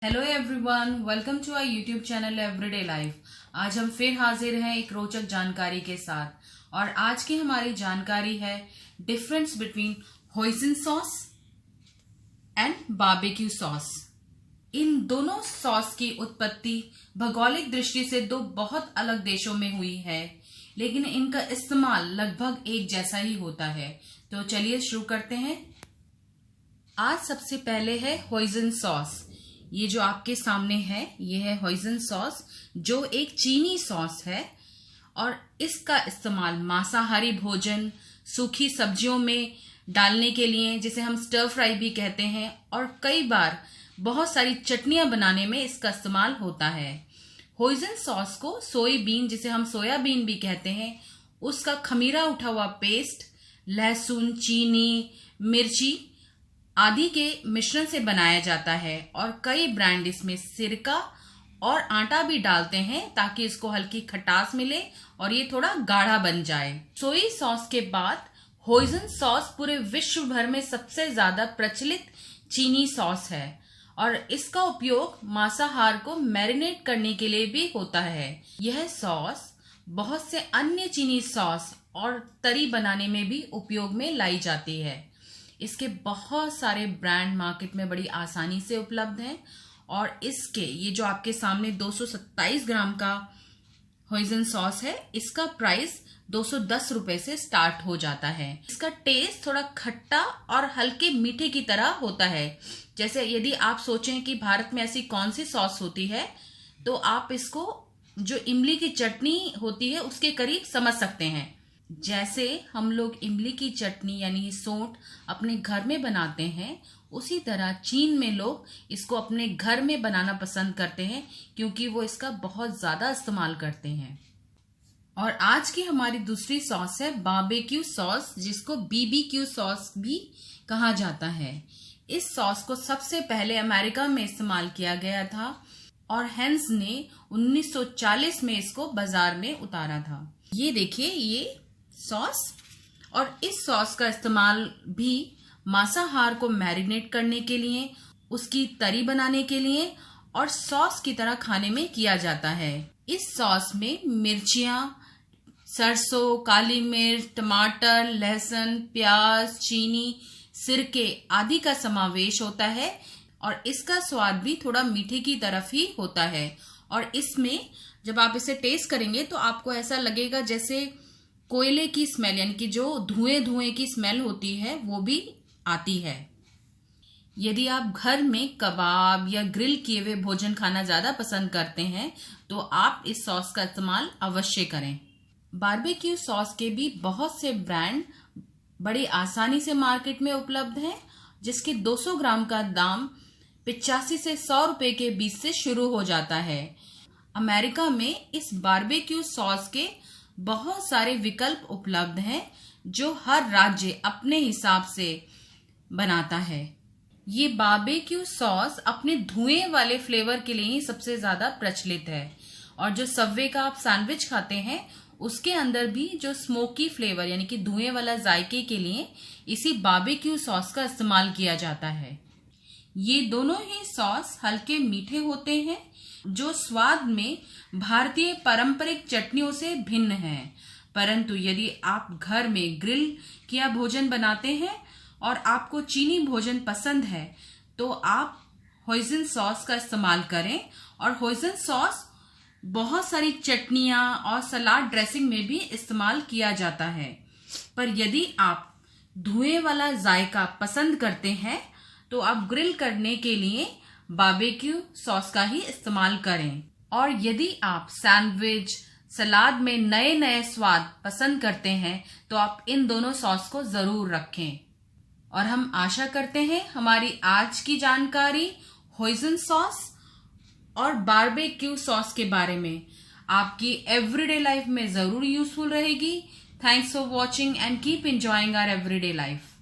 Hello everyone, welcome to our YouTube channel everyday life. आज हम फिर हाजिर हैं एक रोचक जानकारी के साथ और आज की हमारी जानकारी है difference between Hoisin sauce and barbecue sauce. इन दोनों सॉस की उत्पत्ति भौगोलिक दृष्टि से दो बहुत अलग देशों में हुई है, लेकिन इनका इस्तेमाल लगभग एक जैसा ही होता है। तो चलिए शुरू करते हैं। आज सबसे पहले है होइजन सॉस। ये जो आपके सामने है ये है होइजन सॉस, जो एक चीनी सॉस है और इसका इस्तेमाल मांसाहारी भोजन, सूखी सब्जियों में डालने के लिए, जिसे हम स्टर फ्राई भी कहते हैं, और कई बार बहुत सारी चटनियां बनाने में इसका इस्तेमाल होता है। होइजन सॉस को सोयाबीन, जिसे हम सोयाबीन भी कहते हैं, उसका खमीरा उठा हुआ पेस्ट, लहसुन, चीनी, मिर्ची आदि के मिश्रण से बनाया जाता है और कई ब्रांड इसमें सिरका और आटा भी डालते हैं ताकि इसको हल्की खटास मिले और ये थोड़ा गाढ़ा बन जाए। सोया सॉस के बाद होइजन सॉस पूरे विश्व भर में सबसे ज्यादा प्रचलित चीनी सॉस है और इसका उपयोग मांसाहार को मैरिनेट करने के लिए भी होता है। यह सॉस बहुत से अन्य चीनी सॉस और तरी बनाने में भी उपयोग में लाई जाती है। इसके बहुत सारे ब्रांड मार्केट में बड़ी आसानी से उपलब्ध हैं और इसके ये जो आपके सामने 227 ग्राम का होइजन सॉस है, इसका प्राइस 210 रुपए से स्टार्ट हो जाता है। इसका टेस्ट थोड़ा खट्टा और हल्के मीठे की तरह होता है। जैसे यदि आप सोचें कि भारत में ऐसी कौन सी सॉस होती है, तो आप इसको जो इमली की चटनी होती है उसके करीब समझ सकते हैं। जैसे हम लोग इमली की चटनी यानी सौंठ अपने घर में बनाते हैं, उसी तरह चीन में लोग इसको अपने घर में बनाना पसंद करते हैं क्योंकि वो इसका बहुत ज्यादा इस्तेमाल करते हैं। और आज की हमारी दूसरी सॉस है बारबेक्यू सॉस, जिसको बीबीक्यू सॉस भी कहा जाता है। इस सॉस को सबसे पहले अमेरिका में इस्तेमाल किया गया था और हेंस ने 1940 में इसको बाजार में उतारा था। ये देखिए ये सॉस, और इस सॉस का इस्तेमाल भी मांसाहार को मैरिनेट करने के लिए, उसकी तरी बनाने के लिए और सॉस की तरह खाने में किया जाता है। इस सॉस में मिर्चियां, सरसों, काली मिर्च, टमाटर, लहसुन, प्याज, चीनी, सिरके आदि का समावेश होता है और इसका स्वाद भी थोड़ा मीठे की तरफ ही होता है। और इसमें जब आप इसे टेस्ट करेंगे तो आपको ऐसा लगेगा जैसे कोयले की स्मेल, यानी कि जो धुएं धुएं की स्मेल होती है वो भी आती है। यदि आप घर में कबाब या ग्रिल किए हुए भोजन खाना ज्यादा पसंद करते हैं तो आप इस सॉस का इस्तेमाल अवश्य करें। बारबेक्यू सॉस के भी बहुत से ब्रांड बड़ी आसानी से मार्केट में उपलब्ध हैं, जिसके 200 ग्राम का दाम 85 से 100 रुपए के बीच से शुरू हो जाता है। अमेरिका में इस बारबेक्यू सॉस के बहुत सारे विकल्प उपलब्ध हैं जो हर राज्य अपने हिसाब से बनाता है। ये बारबेक्यू सॉस अपने धुएं वाले फ्लेवर के लिए ही सबसे ज्यादा प्रचलित है और जो सबवे का आप सैंडविच खाते हैं उसके अंदर भी जो स्मोकी फ्लेवर यानी कि धुएं वाला जायके के लिए इसी बारबेक्यू सॉस का इस्तेमाल किया जाता है। ये दोनों ही सॉस हल्के मीठे होते हैं जो स्वाद में भारतीय पारंपरिक चटनियों से भिन्न है। परंतु यदि आप घर में ग्रिल किया भोजन बनाते हैं और आपको चीनी भोजन पसंद है तो आप होइजन सॉस का इस्तेमाल करें। और होइजन सॉस बहुत सारी चटनियां और सलाद ड्रेसिंग में भी इस्तेमाल किया जाता है। पर यदि आप धुएं वाला जायका पसंद करते हैं तो आप ग्रिल करने के लिए बारबेक्यू सॉस का ही इस्तेमाल करें। और यदि आप सैंडविच, सलाद में नए नए स्वाद पसंद करते हैं तो आप इन दोनों सॉस को जरूर रखें। और हम आशा करते हैं हमारी आज की जानकारी होइजन सॉस और बारबेक्यू सॉस के बारे में आपकी एवरीडे लाइफ में जरूर यूजफुल रहेगी। Thanks for watching and keep enjoying our everyday life.